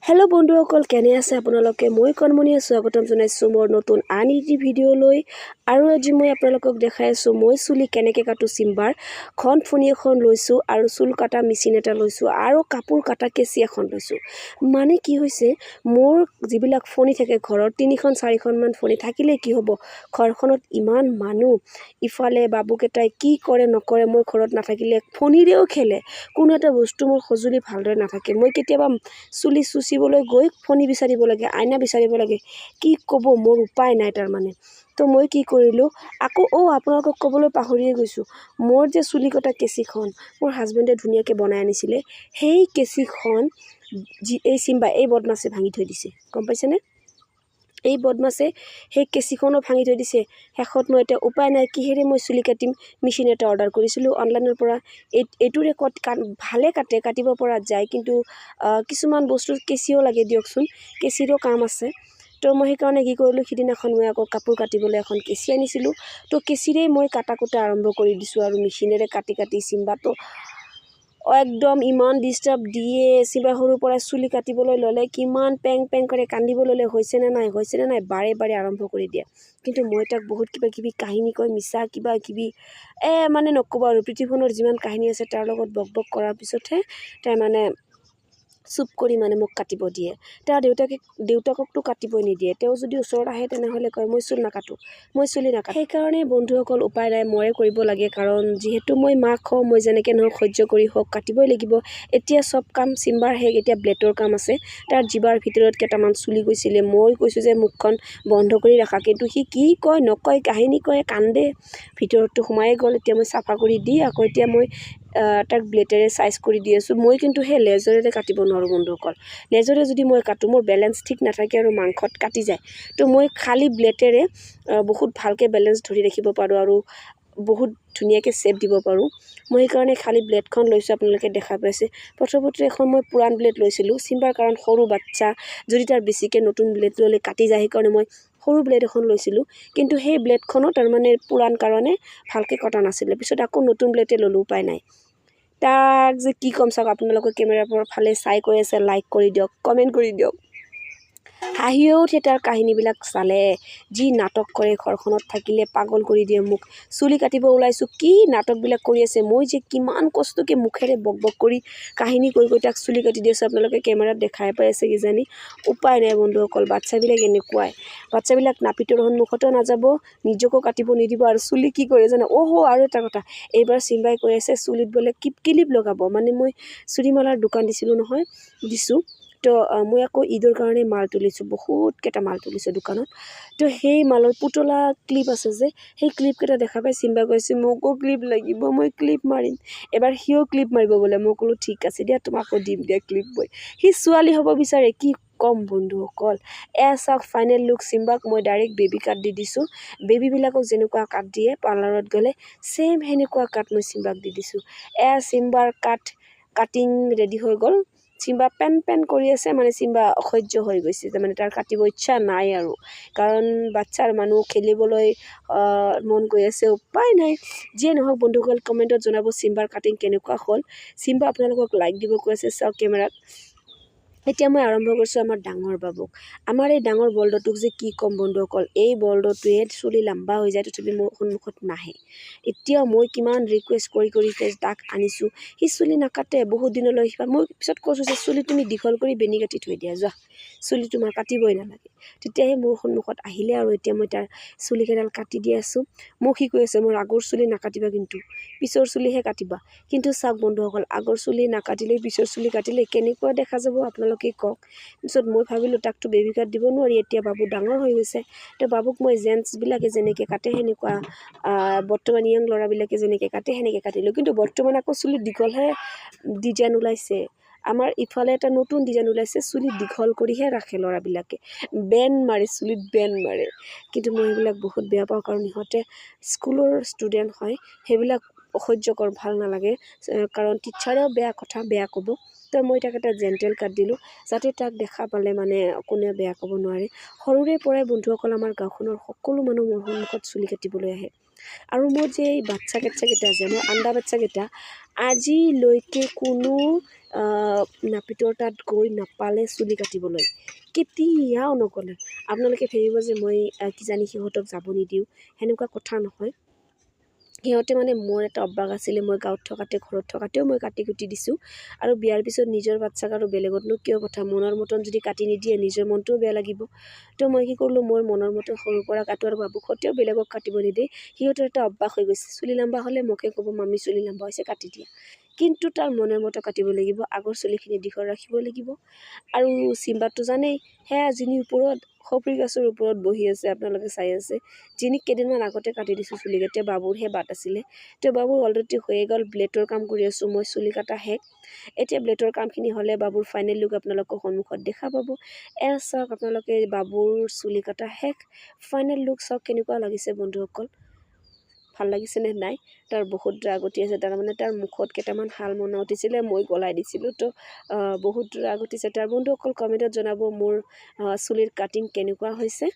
Hello' বন্ধুসকল, কেনে আছে আপোনালোকে? মই কণমণিয়ে স্বাগতম জনাইছোঁ মোৰ নতুন আন এটি ভিডিঅ'লৈ। আৰু আজি মই আপোনালোকক দেখাই আছোঁ মই চুলি কেনেকৈ কাটো। চিম্বাৰ ঘন ফণি এখন লৈছোঁ আৰু চুল কাটা মেচিন এটা লৈছোঁ আৰু কাপোৰ কাটা কেঁচি এখন লৈছোঁ। মানে কি হৈছে, মোৰ যিবিলাক ফণি থাকে ঘৰত 3-4খনমান ফণি থাকিলে কি হ'ব, ঘৰখনত ইমান মানুহ, ইফালে বাবুকেইটাই কি কৰে নকৰে, মই ঘৰত নাথাকিলে ফণিৰেও খেলে। কোনো এটা বস্তু মোৰ সঁজুলি ভালদৰে নাথাকে। মই কেতিয়াবা চুলি চুচিবলৈ গৈ ফণি বিচাৰিব লাগে, আইনা বিচাৰিব লাগে। কি ক'ব, মোৰ উপায় নাই তাৰমানে। তো মই কি কৰিলোঁ, আকৌ আপোনালোকক ক'বলৈ পাহৰিয়ে গৈছোঁ, মোৰ যে চুলি কটা কেঁচিখন মোৰ হাজবেণ্ডে ধুনীয়াকৈ বনাই আনিছিলে, সেই কেঁচিখন এই চিম্বা এই বদমাছে ভাঙি থৈ দিছে। গম পাইছেনে? এই বদমাছে সেই কেঁচিখনো ভাঙি থৈ দিছে। শেষত মই এতিয়া উপায় নাই, কিহেৰে মই চুলি কাটিম। মেচিন এটা অৰ্ডাৰ কৰিছিলোঁ অনলাইনৰ পৰা। এইটোৰে ভালে কাটিব পৰা যায়, কিন্তু কিছুমান বস্তু কেঁচিও লাগে দিয়কচোন, কেঁচিৰো কাম আছে। তো মই সেইকাৰণে কি কৰিলোঁ, সিদিনাখন মই আকৌ কাপোৰ কাটিবলৈ এখন কেঁচি আনিছিলোঁ। তো কেঁচিৰেই মই কাটা কুটা আৰম্ভ কৰি দিছোঁ আৰু মেচিনেৰে কাটি চিম্বাটো একদম ইমান ডিষ্টাৰ্ব দিয়ে। চিম্বা সৰুৰ পৰা চুলি কাটিবলৈ ল'লে কিমান পেং কৰে, কান্দিব ল'লে হৈছেনে নাই বাৰে আৰম্ভ কৰি দিয়ে। কিন্তু মই তাক বহুত কিবা কিবি কাহিনী কয়, মিছা কিবা কিবি মানে নক'ব আৰু। পৃথিৱীখনৰ যিমান কাহিনী আছে তাৰ লগত বক কৰাৰ পিছতহে তাই মানে চুপ কৰি মোক কাটিব দিয়ে। তাৰ দেউতাককতো কাটিবই নিদিয়ে। তেওঁ যদি ওচৰত আহে তেনেহ'লে কয় মই চুলি নাকাটো। সেইকাৰণে বন্ধুসকল উপায় নাই, ময়ে কৰিব লাগে। কাৰণ যিহেতু মই মাক হওঁ, মই যেনেকৈ নহওক সহ্য কৰি হওক কাটিবই লাগিব। এতিয়া চব কাম চিম্বাৰ শেষ, এতিয়া ব্লেডৰ কাম আছে। তাৰ জিবাৰ ভিতৰত কেইটামান চুলি গৈছিলে। মই কৈছোঁ যে মুখখন বন্ধ কৰি ৰাখা, কিন্তু সি কি কয় নকয়, কাহিনী কয়, কান্দে। ভিতৰততো সোমাই গ'ল। এতিয়া মই চাফা কৰি দি আকৌ এতিয়া মই তাক ব্লেডেৰে চাইজ কৰি দি আছোঁ। মই কিন্তু সেই লেজৰেৰে কাটিব নোৱাৰোঁ বন্ধুসকল। লেজৰে যদি মই কাটোঁ, মোৰ বেলেঞ্চ ঠিক নাথাকে আৰু মাংসত কাটি যায়। তো মই খালী ব্লেডেৰে বহুত ভালকৈ বেলেঞ্চ ধৰি ৰাখিব পাৰোঁ আৰু বহুত ধুনীয়াকৈ শ্বেপ দিব পাৰোঁ। মই সেইকাৰণে খালী ব্লেডখন লৈছোঁ, আপোনালোকে দেখা পাইছে। প্ৰথমতে এখন মই পুৰাণ ব্লেড লৈছিলোঁ চিম্বাৰ, কাৰণ সৰু বাচ্ছা যদি তাৰ বেছিকৈ নতুন ব্লেড ল'লে কাটি যায়। সেইকাৰণে মই সৰু ব্লেড এখন লৈছিলোঁ, কিন্তু সেই ব্লেডখনো তাৰমানে পুৰাণ কাৰণে ভালকৈ কটা নাছিলে। পিছত আকৌ নতুন ব্লেডে ল'লোঁ, উপায় নাই। তাক যে কি ক'ম চাওক, আপোনালোকৰ কেমেৰাৰ পৰা ফালে চাই কৈ আছে লাইক কৰি দিয়ক, কমেণ্ট কৰি দিয়ক। হাঁহিও উঠে তাৰ কাহিনীবিলাক চালে। যি নাটক কৰে, ঘৰখনত থাকিলে পাগল কৰি দিয়ে মোক। চুলি কাটিব ওলাইছোঁ, কি নাটকবিলাক কৰি আছে। মই যে কিমান কষ্টকৈ মুখেৰে বক কৰি কাহিনী কৈ তাক চুলি কাটি দি আছোঁ। আপোনালোকে কেমেৰাত দেখাই পাই আছে কিজানি। উপায় নাই বন্ধুসকল, বাচ্ছাবিলাক এনেকুৱাই। বাচ্ছাবিলাক নাপিতৰ সন্মুখতো নাযাব, নিজকো কাটিব নিদিব। আৰু চুলি কি কৰে জানে? আৰু এটা কথা, এইবাৰ চিম্বাই কৈ আছে চুলিত বোলে ক্লিপ লগাব। মানে মই চুৰিমালাৰ দোকান দিছোঁ। তো মই আকৌ ঈদৰ কাৰণে মাল তুলিছোঁ, বহুতকেইটা মাল তুলিছোঁ দোকানত। তো সেই মালৰ পুতলা ক্লিপ আছে যে, সেই ক্লিপকেইটা দেখা পাই চিম্বাই কৈছে মোকো ক্লিপ লাগিব, মই ক্লিপ মাৰিম। এবাৰ সিও ক্লিপ মাৰিব বোলে। মই ক'লোঁ ঠিক আছে দিয়া, তোমাকো দিম দিয়া ক্লিপ মই। সি ছোৱালী হ'ব বিচাৰে, কি ক'ম বন্ধুসকল। চাওক ফাইনেল লুক চিম্বাক মই ডাইৰেক্ট বেবী কাট দি দিছোঁ। বেবীবিলাকক যেনেকুৱা কাট দিয়ে পাৰ্লাৰত গ'লে, ছেইম সেনেকুৱা কাট মই চিম্বাক দি দিছোঁ। চিম্বাৰ কাটিং ৰেডি হৈ গ'ল। চিম্বা পেন কৰি আছে, মানে চিম্বা অসহ্য হৈ গৈছে, তাৰমানে তাৰ কাটিব ইচ্ছা নাই আৰু। কাৰণ বাচ্ছাৰ মানুহ খেলিবলৈ মন গৈ আছে, উপায় নাই। যিয়ে নহওক বন্ধুসকল, কমেণ্টত জনাব চিম্বাৰ কাটিং কেনেকুৱা হ'ল। চিম্বা আপোনালোকক লাইক দিব কৈ আছে, চাওক কেমেৰাত। এতিয়া মই আৰম্ভ কৰিছোঁ আমাৰ ডাঙৰ বাবুক। আমাৰ এই ডাঙৰ বল্ডটোক যে কি ক'ম বন্ধুসকল, এই বল্ডটোৱে চুলি লম্বা হৈ যায়, তথাপি মোৰ সন্মুখত নাহে। এতিয়াও মই কিমান ৰিকুৱেষ্ট কৰি তাক আনিছোঁ, সি চুলি নাকাটে বহুত দিনলৈ। মই পিছত কৈছোঁ যে চুলি তুমি দীঘল কৰি বেনি কাটি থৈ দিয়া, যোৱা চুলি তোমাৰ কাটিবই নালাগে। তেতিয়াহে মোৰ সন্মুখত আহিলে আৰু এতিয়া মই তাৰ চুলিকেইডাল কাটি দি আছোঁ। মোক সি কৈ আছে মোৰ আগৰ চুলি নাকাটিবা, কিন্তু পিছৰ চুলিহে কাটিবা। কিন্তু চাওক বন্ধুসকল, আগৰ চুলি নাকাটিলে পিছৰ চুলি কাটিলে কেনেকুৱা দেখা যাব আপোনালোকে কওক। পিছত মই ভাবিলোঁ তাকতো বেবী কাট দিব নোৱাৰি, এতিয়া বাবু ডাঙৰ হৈ গৈছে। তো বাবুক মই জেণ্টছবিলাকে যেনেকৈ কাটে সেনেকুৱা, বৰ্তমান য়াং ল'ৰাবিলাকে যেনেকৈ কাটে সেনেকৈ কাটিলোঁ। কিন্তু বৰ্তমান আকৌ চুলি দীঘলহে ডিজাইন ওলাইছে। আমাৰ ইফালে এটা নতুন ডিজাইন ওলাইছে, চুলি দীঘল কৰিহে ৰাখে ল'ৰাবিলাকে, চুলিত বেন মাৰে। কিন্তু মই সেইবিলাক বহুত বেয়া পাওঁ, কাৰণ সিহঁতে স্কুলৰ ষ্টুডেণ্ট হয়। সেইবিলাক অসহ্যকৰ, ভাল নালাগে। কাৰণ টিচাৰেও বেয়া ক'ব। তো মই তাক এটা জেণ্টেল কাট দিলোঁ, যাতে তাক দেখা পালে মানে কোনেও বেয়া ক'ব নোৱাৰে। সৰুৰে পৰাই বন্ধুসকল আমাৰ গাঁওখনৰ সকলো মানুহ মোৰ সন্মুখত চুলি কাটিবলৈ আহে। আৰু মোৰ যে এই বাচ্চা কেইটা যে মোৰ আণ্ডা বাচ্চাকেইটা আজিলৈকে কোনো নাপিতৰ তাত গৈ নাপালে চুলি কাটিবলৈ, কেতিয়াও নগ'লে। আপোনালোকে ভাবিব যে মই কিজানি সিহঁতক যাব নিদিওঁ, সেনেকুৱা কথা নহয়। সিহঁতে মানে মোৰ এটা অভ্যাস আছিলে, মই গাঁৱত থকাতে ঘৰত থকাতেও মই কাটি কুটি দিছোঁ। আৰু বিয়াৰ পিছত নিজৰ বাচ্চাক আৰু বেলেগতনো কিয় কথা, মনৰ মতন যদি কাটি নিদিয়ে নিজৰ মনটোও বেয়া লাগিব। তো মই কি কৰিলোঁ, মোৰ মনৰ মতন সৰুৰ পৰা কাটো আৰু বাবুক সতেও বেলেগক কাটিব নিদিয়ে। সিহঁতৰ এটা অভ্যাস হৈ গৈছে, চুলি লম্বা হ'লে মোকে ক'ব মামী চুলি লম্বা হৈছে কাটি দিয়া। কিন্তু তাৰ মনৰ মতো কাটিব লাগিব, আগৰ চুলিখিনি দীঘল ৰাখিব লাগিব। আৰু চিম্বাৰটো জানেই, সেয়া যিনি ওপৰত সপৰি গছৰ ওপৰত বহি আছে, আপোনালোকে চাই আছে, যিনি কেইদিনমান আগতে কাটি দিছোঁ চুলি। এতিয়া বাবুৰহে বাট আছিলে, তো বাবুৰ অলৰেডি হৈয়ে গ'ল। ব্লেডৰ কাম কৰি আছোঁ মই, চুলি কাটা শেষ। এতিয়া ব্লেডৰ কামখিনি হ'লে বাবুৰ ফাইনেল লুক আপোনালোকৰ সন্মুখত দেখা পাব। চাওক আপোনালোকে, বাবুৰ চুলি কাটা শেষ, ফাইনেল লুক চাওক কেনেকুৱা লাগিছে বন্ধুসকল। ভাল লাগিছেনে নাই? তাৰ বহুত ৰাগ উঠি আছে, তাৰমানে তাৰ মুখত কেইটামান শাল মনা উঠিছিলে, মই গলাই দিছিলোঁ। তো বহুত ৰাগ উঠিছে তাৰ। বন্ধুসকল কমেণ্টত জনাব মোৰ চুলিৰ কাটিং কেনেকুৱা হৈছে।